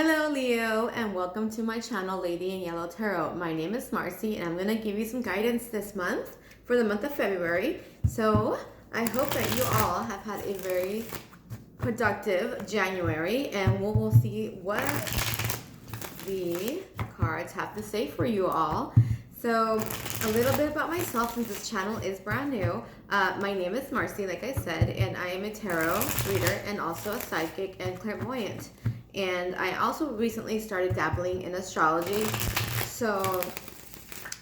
Hello Leo, and welcome to my channel Lady in Yellow Tarot. My name is Marcy and I'm going to give you some guidance this month for the month of February. So I hope that you all have had a very productive January, and we'll see what the cards have to say for you all. So a little bit about myself, since this channel is brand new. My name is Marcy, like I said, and I am a tarot reader and also a psychic and clairvoyant. And I also recently started dabbling in astrology. So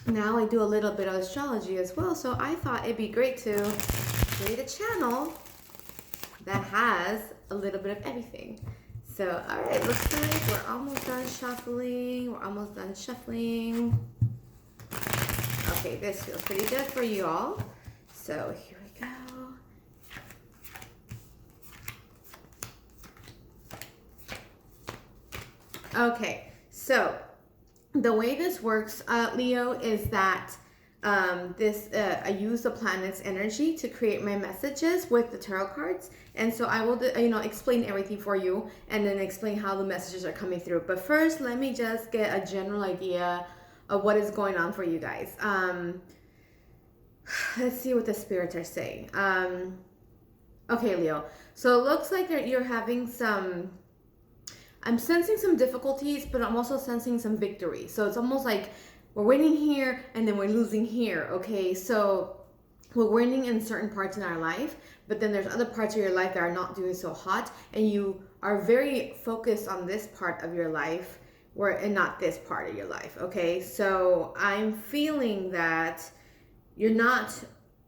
now I do a little bit of astrology as well. So I thought it'd be great to create a channel that has a little bit of everything. So, all right, looks like we're almost done shuffling. Okay, this feels pretty good for you all. So here we go. Okay, so the way this works, Leo, is that I use the planet's energy to create my messages with the tarot cards, and so I will, explain everything for you, and then explain how the messages are coming through. But first, let me just get a general idea of what is going on for you guys. Let's see what the spirits are saying. Okay, Leo. So it looks like you're having some. I'm sensing some difficulties, but I'm also sensing some victory. So it's almost like we're winning here and then we're losing here, okay? So we're winning in certain parts in our life, but then there's other parts of your life that are not doing so hot, and you are very focused on this part of your life and not this part of your life, okay? So I'm feeling that you're not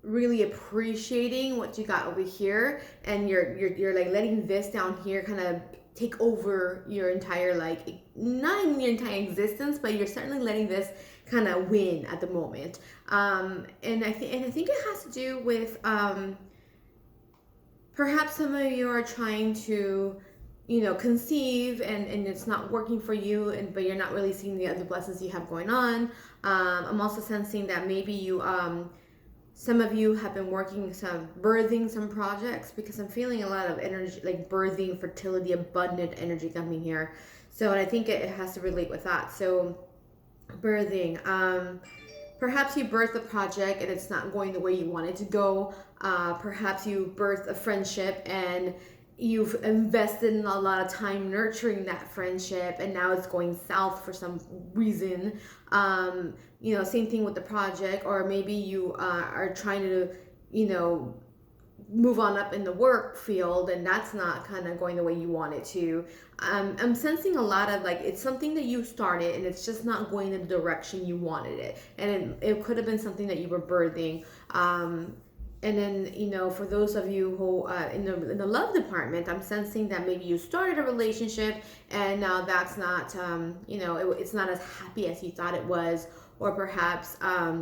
really appreciating what you got over here, and you're like letting this down here kind of take over your entire, like, not even your entire existence, but you're certainly letting this kind of win at the moment. And I think it has to do with perhaps some of you are trying to conceive, and it's not working for you, but you're not really seeing the other blessings you have going on. I'm also sensing that maybe you some of you have been birthing some projects, because I'm feeling a lot of energy, like birthing, fertility, abundant energy coming here. So, and I think it has to relate with that. So birthing, perhaps you birthed a project and it's not going the way you want it to go. Perhaps you birthed a friendship and you've invested in a lot of time nurturing that friendship, and now it's going south for some reason. Same thing with the project, or maybe you are trying to, move on up in the work field, and that's not kind of going the way you want it to. I'm sensing a lot of, like, it's something that you started and it's just not going in the direction you wanted it, and it could have been something that you were birthing. And then, for those of you who in the love department, I'm sensing that maybe you started a relationship and now that's not, it's not as happy as you thought it was. Or perhaps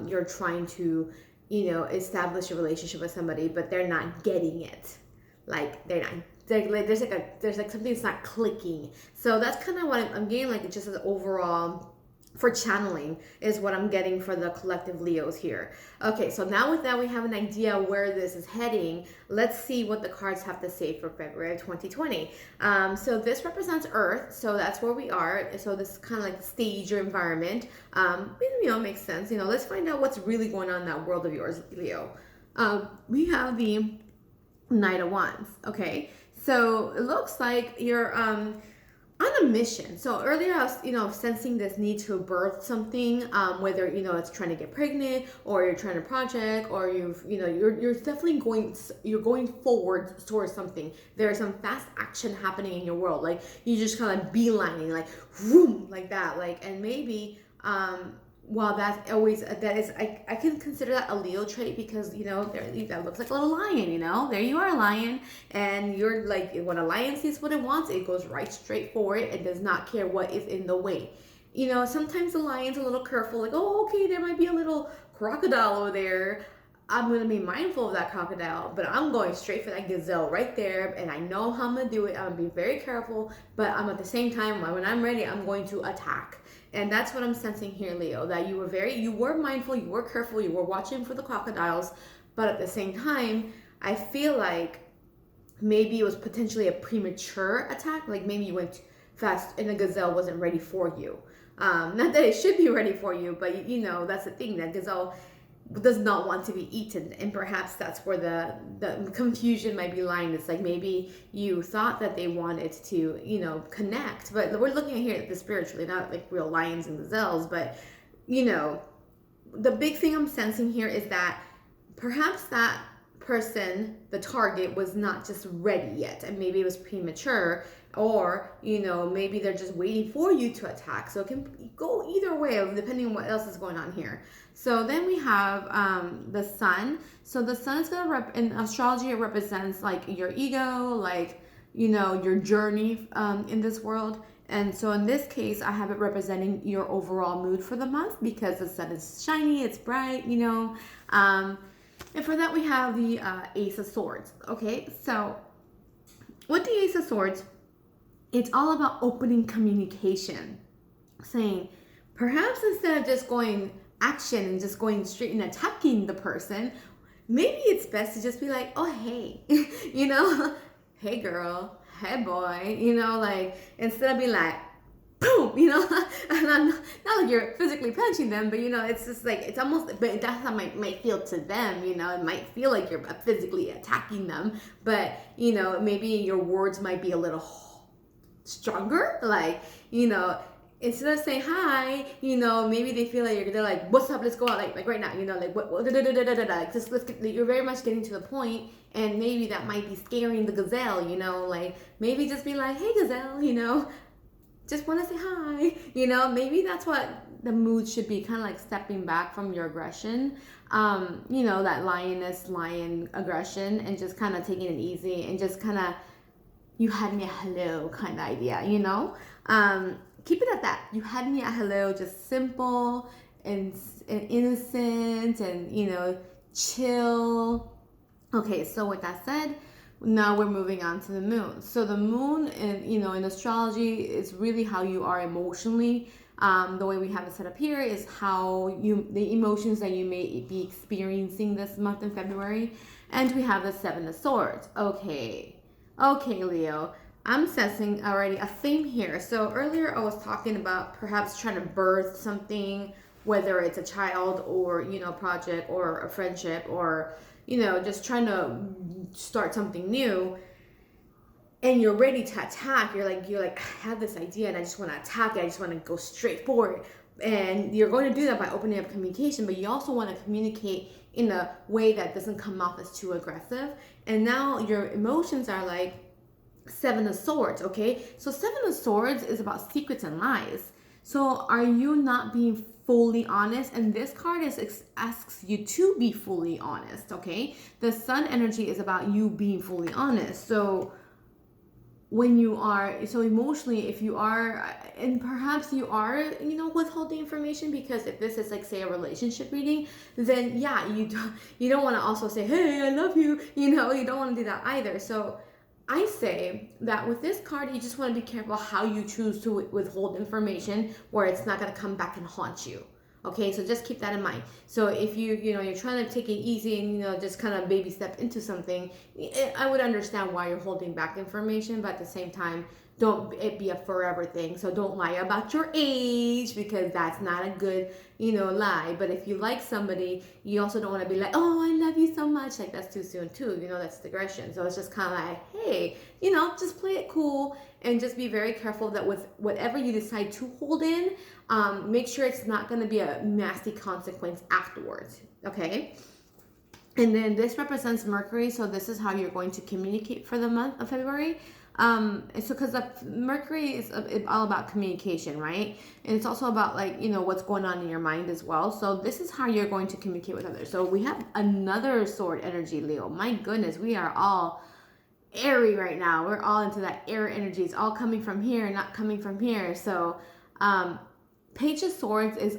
you're trying to, establish a relationship with somebody, but they're not getting it. Like, there's like something that's not clicking. So that's kind of what I'm getting, like, just as overall for channeling is what I'm getting for the collective Leos here. Okay, so now with that, we have an idea where this is heading. Let's see what the cards have to say for February of 2020. So this represents Earth, so that's where we are. So this is kind of like the stage or environment. Makes sense. Let's find out what's really going on in that world of yours, Leo. We have the Knight of Wands. Okay, so it looks like you're on a mission. So earlier I was, sensing this need to birth something, whether, it's trying to get pregnant, or you're trying to project, or you're definitely going forward towards something. There's some fast action happening in your world. Like, you just kind of beelining, like, vroom, like that. Like, and maybe, while I can consider that a Leo trait, because that looks like a little lion. There you are, a lion, and you're like, when a lion sees what it wants, it goes right straight for it and does not care what is in the way. Sometimes the lion's a little careful, like, oh, okay, there might be a little crocodile over there. I'm going to be mindful of that crocodile, but I'm going straight for that gazelle right there, and I know how I'm going to do it. I'm going to be very careful, but I'm at the same time, when I'm ready, I'm going to attack. And that's what I'm sensing here, Leo, that you were mindful, you were careful, you were watching for the crocodiles, but at the same time, I feel like maybe it was potentially a premature attack. Like, maybe you went fast and the gazelle wasn't ready for you. Not that it should be ready for you, but you know, that's the thing, that gazelle does not want to be eaten, and perhaps that's where the confusion might be lying. It's like maybe you thought that they wanted to, you know, connect, but we're looking at here at the spiritually, not like real lions and gazelles. But you know, the big thing I'm sensing here is that perhaps that person, the target, was not just ready yet, and maybe it was premature, or you know, maybe they're just waiting for you to attack. So it can go either way depending on what else is going on here. So then we have the sun. So the sun is going to in astrology, it represents like your ego, like, you know, your journey in this world. And so in this case, I have it representing your overall mood for the month, because the sun is shiny, it's bright, you know. And for that, we have the Ace of Swords. Okay, so with the Ace of Swords, it's all about opening communication, saying perhaps instead of just going action and just going straight and attacking the person, maybe it's best to just be like, oh, hey, you know, hey, girl, hey, boy, you know, like, instead of being like, boom, you know, and I'm not like you're physically punching them, but you know, it's just like, it's almost, but that's how it might feel to them, you know. It might feel like you're physically attacking them, but you know, maybe your words might be a little stronger, like, you know, instead of saying hi, you know, maybe they feel like they're like, what's up, let's go out, like right now, you know, like what da, da, da, da, da, da. Like, just you're very much getting to the point, and maybe that might be scaring the gazelle, you know, like maybe just be like, hey, gazelle, you know, just want to say hi, you know. Maybe that's what the mood should be, kind of like stepping back from your aggression, you know, that lion aggression, and just kind of taking it easy, and just kind of, you had me a hello kind of idea, you know. Keep it at that. You had me a hello, just simple and innocent, and you know, chill. Okay, so with that said, now we're moving on to the moon. So the moon, you know, in astrology, is really how you are emotionally. The way we have it set up here is how the emotions that you may be experiencing this month in February. And we have the Seven of Swords. Okay, Leo, I'm sensing already a theme here. So earlier I was talking about perhaps trying to birth something, whether it's a child or, you know, project or a friendship, or you know, just trying to start something new, and you're ready to attack. You're like, I have this idea and I just want to attack it. I just want to go straight forward. And you're going to do that by opening up communication, but you also want to communicate in a way that doesn't come off as too aggressive. And now your emotions are like Seven of Swords, okay? So Seven of Swords is about secrets and lies. So are you not being fully honest? And this card asks you to be fully honest, okay? The sun energy is about you being fully honest. So when you are, so emotionally, if you are, and perhaps you are, you know, withholding information, because if this is like, say, a relationship reading, then yeah, you don't want to also say, hey, I love you, you know, you don't want to do that either. So I say that with this card, you just want to be careful how you choose to withhold information, where it's not going to come back and haunt you. Okay, so just keep that in mind. So if you're trying to take it easy and, you know, just kind of baby step into something, I would understand why you're holding back information, but at the same time, don't it be a forever thing. So don't lie about your age, because that's not a good, you know, lie. But if you like somebody, you also don't want to be like, oh, I love you so much. Like, that's too soon too, you know, that's aggression. So it's just kind of like, hey, you know, just play it cool, and just be very careful that with whatever you decide to hold in, make sure it's not going to be a nasty consequence afterwards. Okay. And then this represents Mercury. So this is how you're going to communicate for the month of February. So because Mercury is all about communication, right? And it's also about, like, you know, what's going on in your mind as well. So this is how you're going to communicate with others. So we have another sword energy, Leo. My goodness, we are all airy right now. We're all into that air energy. It's all coming from here, not coming from here. So Page of Swords is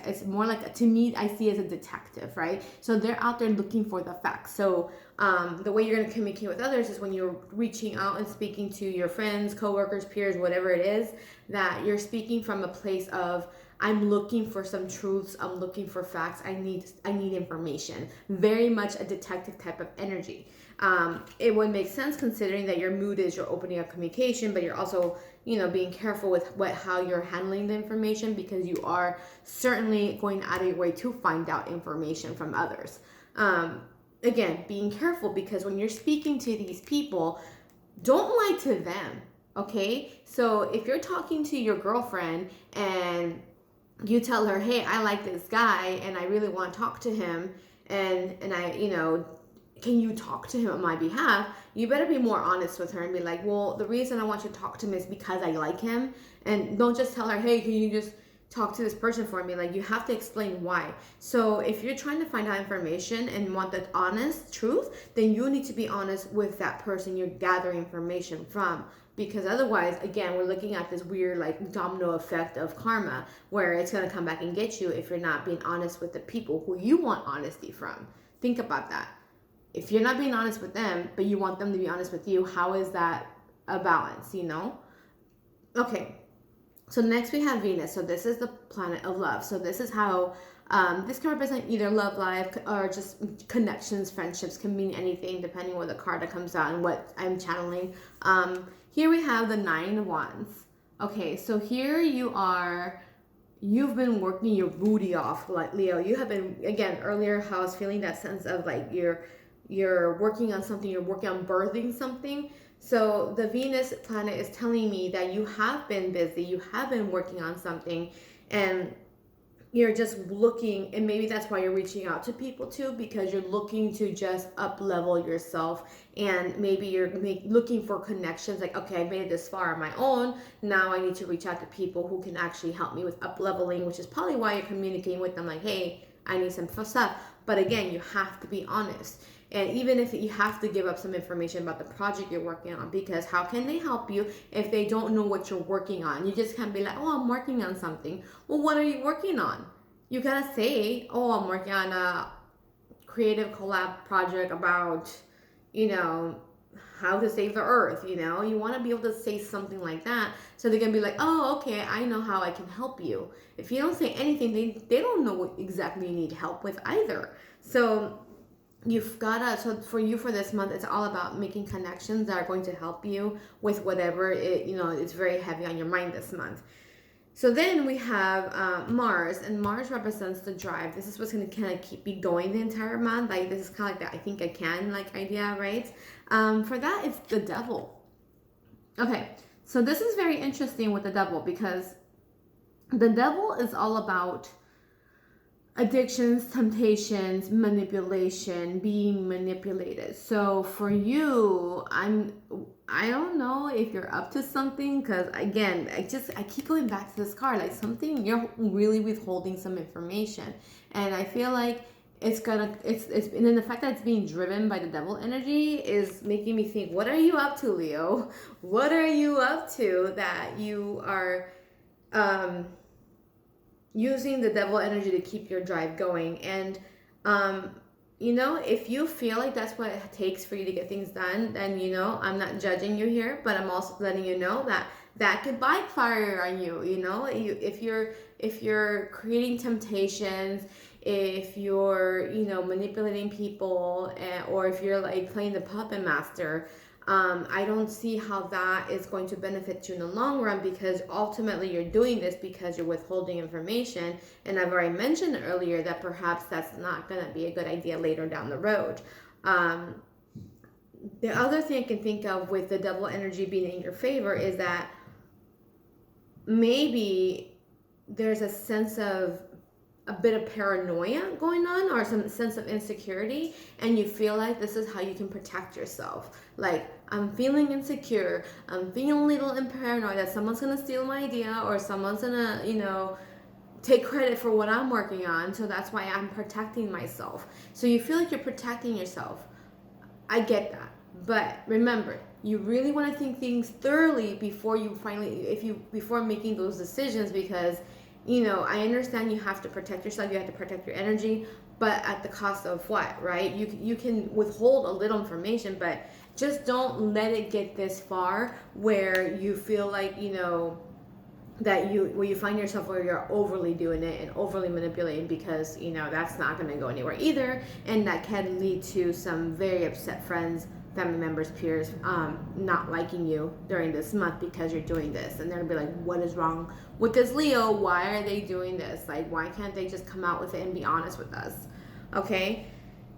it's more like, to me, I see as a detective, right? So they're out there looking for the facts. So the way you're going to communicate with others is when you're reaching out and speaking to your friends, coworkers, peers, whatever it is, that you're speaking from a place of, I'm looking for some truths. I'm looking for facts. I need information. Very much a detective type of energy. It would make sense considering that your mood is you're opening up communication, but you're also, being careful with how you're handling the information, because you are certainly going out of your way to find out information from others. Again, being careful, because when you're speaking to these people, don't lie to them. Okay, so if you're talking to your girlfriend and you tell her, hey, I like this guy and I really want to talk to him, and I, can you talk to him on my behalf? You better be more honest with her and be like, well, the reason I want you to talk to him is because I like him. And don't just tell her, hey, can you just talk to this person for me? Like, you have to explain why. So if you're trying to find out information and want the honest truth, then you need to be honest with that person you're gathering information from. Because otherwise, again, we're looking at this weird like domino effect of karma, where it's going to come back and get you if you're not being honest with the people who you want honesty from. Think about that. If you're not being honest with them, but you want them to be honest with you, how is that a balance, Okay, so next we have Venus. So this is the planet of love. So this is how this can represent either love life or just connections, friendships, can mean anything depending on the card that comes out and what I'm channeling. Here we have the 9 of Wands. Okay, so here you've been working your booty off, like Leo. You have been, again, earlier how I was feeling that sense of like you're working on something, you're working on birthing something. So the Venus planet is telling me that you have been busy, you have been working on something, and you're just looking, and maybe that's why you're reaching out to people too, because you're looking to just up level yourself, and maybe you're looking for connections, like, okay, I made it this far on my own, now I need to reach out to people who can actually help me with up leveling, which is probably why you're communicating with them like, hey, I need some stuff. But again, you have to be honest. And even if you have to give up some information about the project you're working on, because how can they help you if they don't know what you're working on? You just can't be like, oh, I'm working on something. Well, what are you working on? You gotta say, oh, I'm working on a creative collab project about, how to save the earth, You want to be able to say something like that, so they're gonna be like, oh, okay, I know how I can help you. If you don't say anything, they don't know what exactly you need help with either. So you've gotta, so for you for this month, it's all about making connections that are going to help you with whatever it's very heavy on your mind this month. So then we have Mars, and Mars represents the drive. This is what's going to kind of keep me going the entire month. Like, this is kind of like that I think I can idea, right? For that, it's the devil. Okay, so this is very interesting with the devil, because the devil is all about addictions, temptations, manipulation, being manipulated. So for you, I don't know if you're up to something, because again, I keep going back to this card, like something you're really withholding some information, and I feel like it's and then the fact that it's being driven by the devil energy is making me think, what are you up to, Leo? What are you up to that you are using the devil energy to keep your drive going? And if you feel like that's what it takes for you to get things done, then I'm not judging you here, but I'm also letting you know that could backfire on you. If you're creating temptations, if you're manipulating people, or if you're like playing the puppet master, I don't see how that is going to benefit you in the long run, because ultimately you're doing this because you're withholding information. And I've already mentioned earlier that perhaps that's not going to be a good idea later down the road. The other thing I can think of with the devil energy being in your favor is that maybe there's a sense of a bit of paranoia going on, or some sense of insecurity, and you feel like this is how you can protect yourself. Like, I'm feeling insecure, I'm feeling a little paranoid that someone's gonna steal my idea, or someone's gonna take credit for what I'm working on, so that's why I'm protecting myself. So you feel like you're protecting yourself. I get that, but remember, you really want to think things thoroughly before making those decisions, because I understand you have to protect yourself, you have to protect your energy, but at the cost of what, right? You can withhold a little information, but just don't let it get this far where you feel like, that where you find yourself where you're overly doing it and overly manipulating, because that's not going to go anywhere either, and that can lead to some very upset friends, family members, peers, not liking you during this month because you're doing this, and they're gonna be like, what is wrong with this Leo? Why are they doing this? Like, why can't they just come out with it and be honest with us? Okay.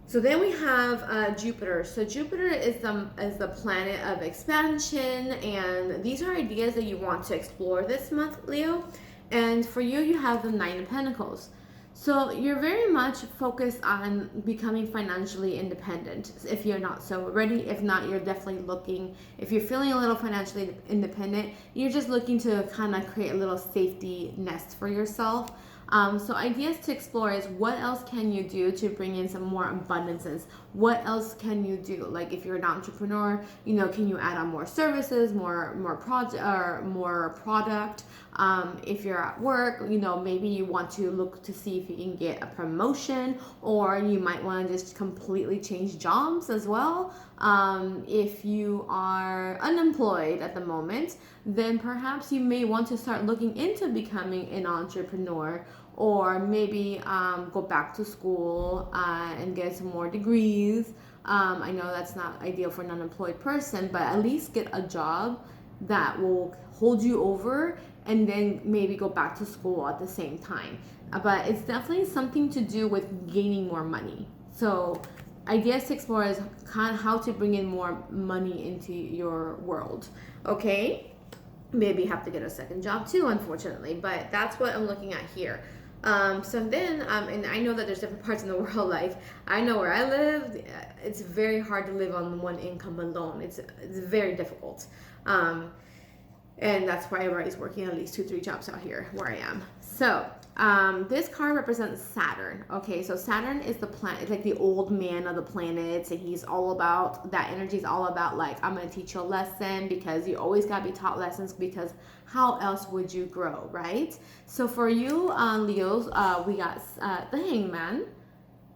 So then we have Jupiter. So Jupiter is the planet of expansion, and these are ideas that you want to explore this month, Leo. And for you, you have the Nine of Pentacles. So you're very much focused on becoming financially independent if you're not so already. If not, you're definitely looking, if you're feeling a little financially independent, you're just looking to kind of create a little safety nest for yourself. So ideas to explore is, what else can you do to bring in some more abundances? What else can you do? Like, if you're an entrepreneur, can you add on more services, more project, or more product? If you're at work, maybe you want to look to see if you can get a promotion, or you might want to just completely change jobs as well. If you are unemployed at the moment, then perhaps you may want to start looking into becoming an entrepreneur, or maybe go back to school and get some more degrees. I know that's not ideal for an unemployed person, but at least get a job that will hold you over, and then maybe go back to school at the same time. But it's definitely something to do with gaining more money. So ideas to explore is kind of how to bring in more money into your world. Okay? Maybe have to get a second job too, unfortunately, but that's what I'm looking at here. So then, and I know that there's different parts in the world. Like, I know where I live, it's very hard to live on one income alone. It's very difficult. And that's why everybody's working at least 2-3 jobs out here where I am. So this card represents Saturn. Okay, so Saturn is the planet, it's like the old man of the planets, and he's all about, that energy is all about, like, I'm going to teach you a lesson, because you always got to be taught lessons, because how else would you grow, right? So for you, Leos, we got the Hangman.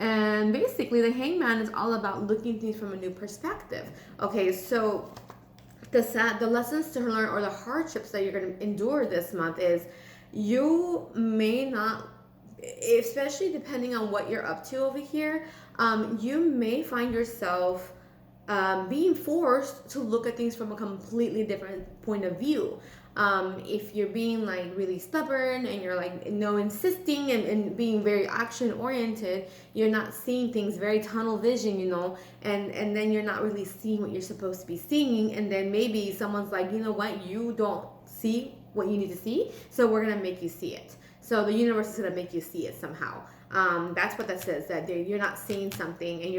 And basically, the Hangman is all about looking things from a new perspective. Okay, so the lessons to learn, or the hardships that you're going to endure this month, is you may not, especially depending on what you're up to over here, you may find yourself being forced to look at things from a completely different point of view. If you're being like really stubborn, and you're like insisting and being very action oriented, you're not seeing things, very tunnel vision, and then you're not really seeing what you're supposed to be seeing, and then maybe someone's like, what, you don't see what you need to see, so we're gonna make you see it. So the universe is gonna make you see it somehow. That's what that says, that you're not seeing something, and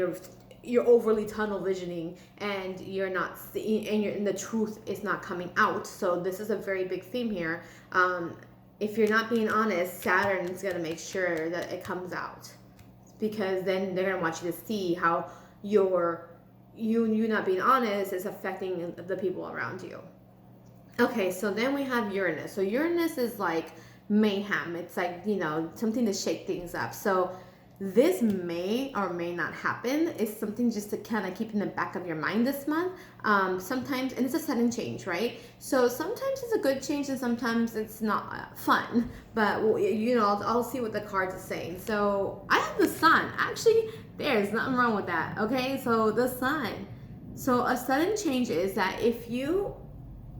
you're overly tunnel visioning, and you're not seeing, and the truth is not coming out. So this is a very big theme here. If you're not being honest, Saturn is going to make sure that it comes out, because then they're going to want you to see how you not being honest is affecting the people around you. Okay, so then we have Uranus. So Uranus is like mayhem. It's like, something to shake things up. So this may or may not happen. It's something just to kind of keep in the back of your mind this month. Sometimes, and it's a sudden change, right? So sometimes it's a good change, and sometimes it's not fun. But I'll see what the cards are saying. So I have the Sun. Actually, there's nothing wrong with that. Okay, so the Sun. So a sudden change is that if you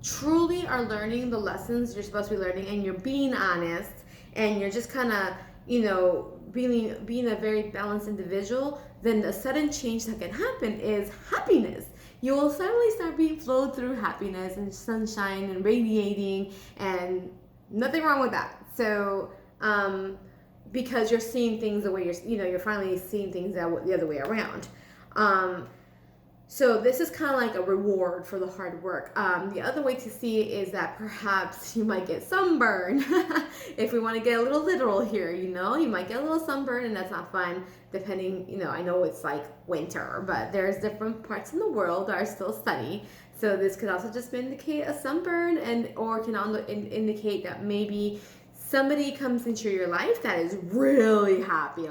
truly are learning the lessons you're supposed to be learning, and you're being honest, and you're just kind of being a very balanced individual, then the sudden change that can happen is happiness. You will suddenly start being flowed through happiness and sunshine and radiating, and nothing wrong with that. So because you're seeing things the way you're finally seeing things the other way around. So this is kind of like a reward for the hard work. The other way to see it is that perhaps you might get sunburn. If we want to get a little literal here, you might get a little sunburn, and that's not fun. Depending, I know it's like winter, but there's different parts in the world that are still sunny. So this could also just indicate a sunburn, or can indicate that maybe somebody comes into your life that is really happy,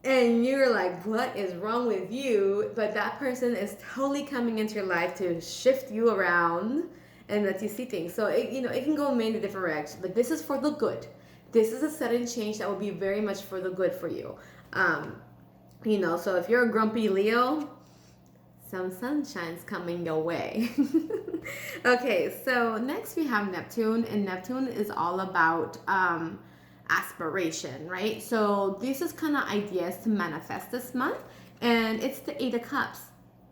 and you're like, what is wrong with you? But that person is totally coming into your life to shift you around and lets you see things. So it, it can go many different directions, but this is for the good. This is a sudden change that will be very much for the good for you. So if you're a grumpy Leo, some sunshine's coming your way. Okay, so next we have Neptune, and Neptune is all about aspiration, right? So this is kind of ideas to manifest this month, and it's the Eight of Cups.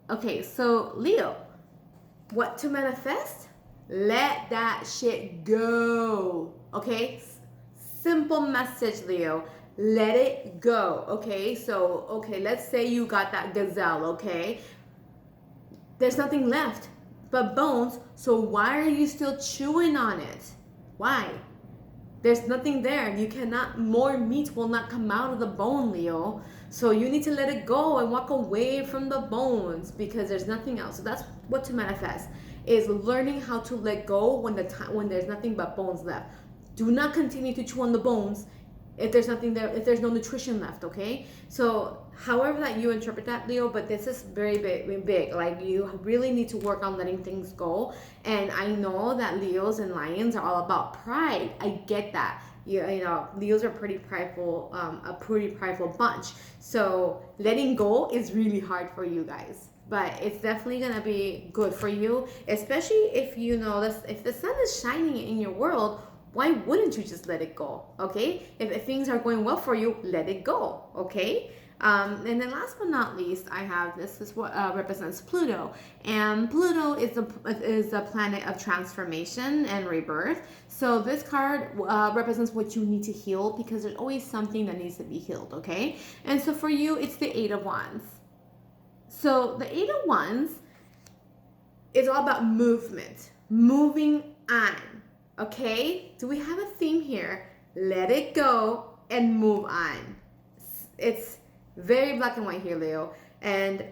Okay, so Leo, what to manifest? Let that shit go. Okay, simple message, Leo. Let it go. Okay, so let's say you got that gazelle. Okay, there's nothing left but bones, so why are you still chewing on it? Why? There's nothing there. You cannot, more meat will not come out of the bone, Leo. So you need to let it go and walk away from the bones because there's nothing else. So that's what to manifest, is learning how to let go when there's nothing but bones left. Do not continue to chew on the bones if there's nothing there, if there's no nutrition left, okay? So however that you interpret that, Leo, but this is very big. Like, you really need to work on letting things go. And I know that Leos and Lions are all about pride. I get that. Leos are pretty prideful, a pretty prideful bunch. So letting go is really hard for you guys. But it's definitely going to be good for you, especially if you know this, if the sun is shining in your world. Why wouldn't you just let it go? Okay, if things are going well for you, let it go. Okay. And then last but not least, I have this is what represents Pluto, and Pluto is a planet of transformation and rebirth. So this card represents what you need to heal, because there's always something that needs to be healed. Okay, and so for you, it's the Eight of Wands. So the Eight of Wands is all about movement, moving on. Okay, do we have a theme here? Let it go and move on. It's very black and white here, Leo. And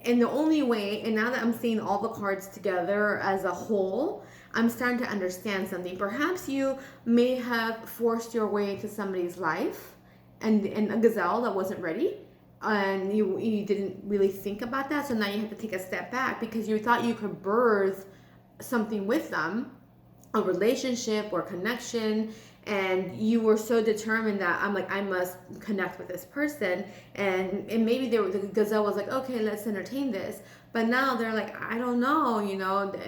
the only way, and now that I'm seeing all the cards together as a whole, I'm starting to understand something. Perhaps you may have forced your way into somebody's life and a gazelle that wasn't ready, and you didn't really think about that. So now you have to take a step back because you thought you could birth something with them, a relationship or connection, and you were so determined that I must connect with this person, and maybe the gazelle was like, okay, let's entertain this, but now they're like, I don't know,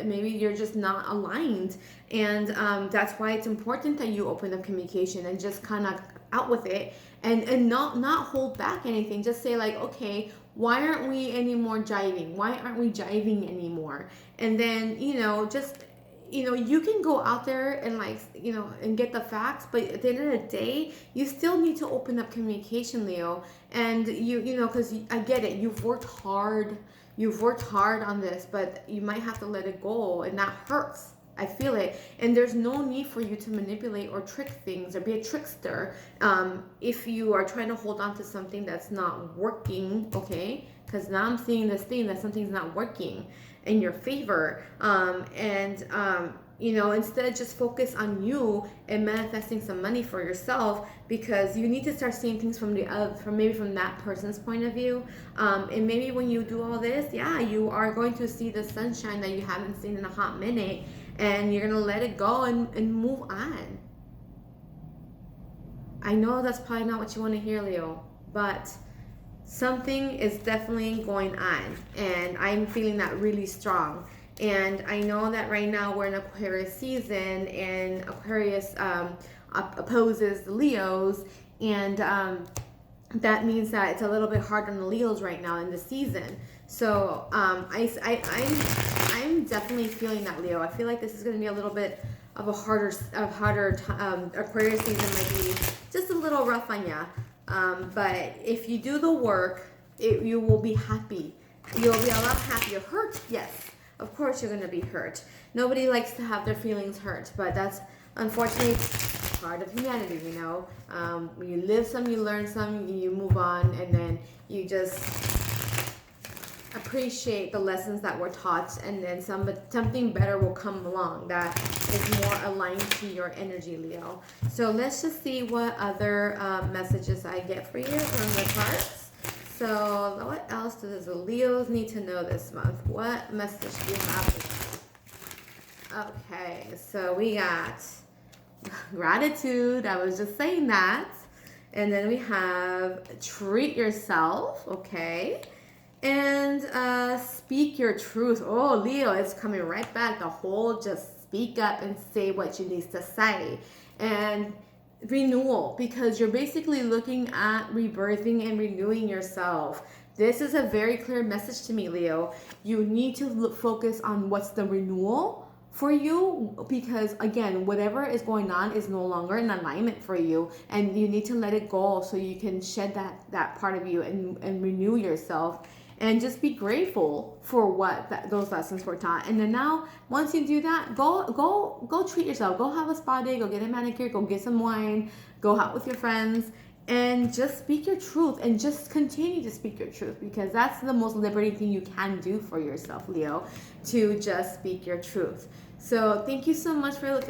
maybe you're just not aligned, and that's why it's important that you open up communication and just kind of out with it, and not hold back anything. Just say like, okay, why aren't we anymore jiving? Why aren't we jiving anymore? And then just you can go out there and and get the facts, but at the end of the day, you still need to open up communication, Leo. And because I get it, you've worked hard on this, but you might have to let it go, and that hurts. I feel it. And there's no need for you to manipulate or trick things or be a trickster if you are trying to hold on to something that's not working, okay? Because now I'm seeing this thing that something's not working in your favor, instead just focus on you and manifesting some money for yourself, because you need to start seeing things from that person's point of view, and maybe when you do all this, you are going to see the sunshine that you haven't seen in a hot minute, and you're gonna let it go and move on. I know that's probably not what you want to hear, Leo, but something is definitely going on, and I'm feeling that really strong. And I know that right now we're in Aquarius season, and Aquarius opposes the Leos, and that means that it's a little bit hard on the Leos right now in the season. So I'm definitely feeling that, Leo. I feel like this is going to be a little bit of a harder Aquarius season. Might be just a little rough on ya. But if you do the work, you will be happy. You'll be a lot happier. Hurt? Yes. Of course you're going to be hurt. Nobody likes to have their feelings hurt, but that's unfortunately part of humanity, You live some, you learn some, you move on, and then you just appreciate the lessons that were taught, and then something better will come along that is more aligned to your energy, Leo. So let's just see what other messages I get for you from the cards. So what else does the Leos need to know this month? What message do you have? Okay, so we got gratitude. I was just saying that. And then we have treat yourself, okay? And speak your truth. Oh, Leo, it's coming right back. The whole just speak up and say what you need to say. And renewal, because you're basically looking at rebirthing and renewing yourself. This is a very clear message to me, Leo. You need to focus on what's the renewal for you, because again, whatever is going on is no longer in alignment for you, and you need to let it go so you can shed that part of you and renew yourself, and just be grateful for what those lessons were taught. And then now, once you do that, go treat yourself. Go have a spa day. Go get a manicure. Go get some wine. Go out with your friends, and just speak your truth, and just continue to speak your truth, because that's the most liberating thing you can do for yourself, Leo, to just speak your truth. So thank you so much for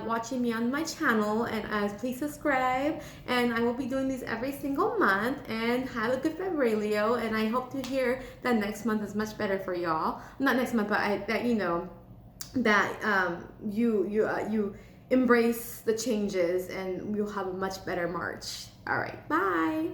watching me on my channel, and please subscribe, and I will be doing these every single month. And have a good February, Leo, and I hope to hear that next month is much better for y'all. Not next month, but that you embrace the changes, and you'll have a much better March. All right, bye.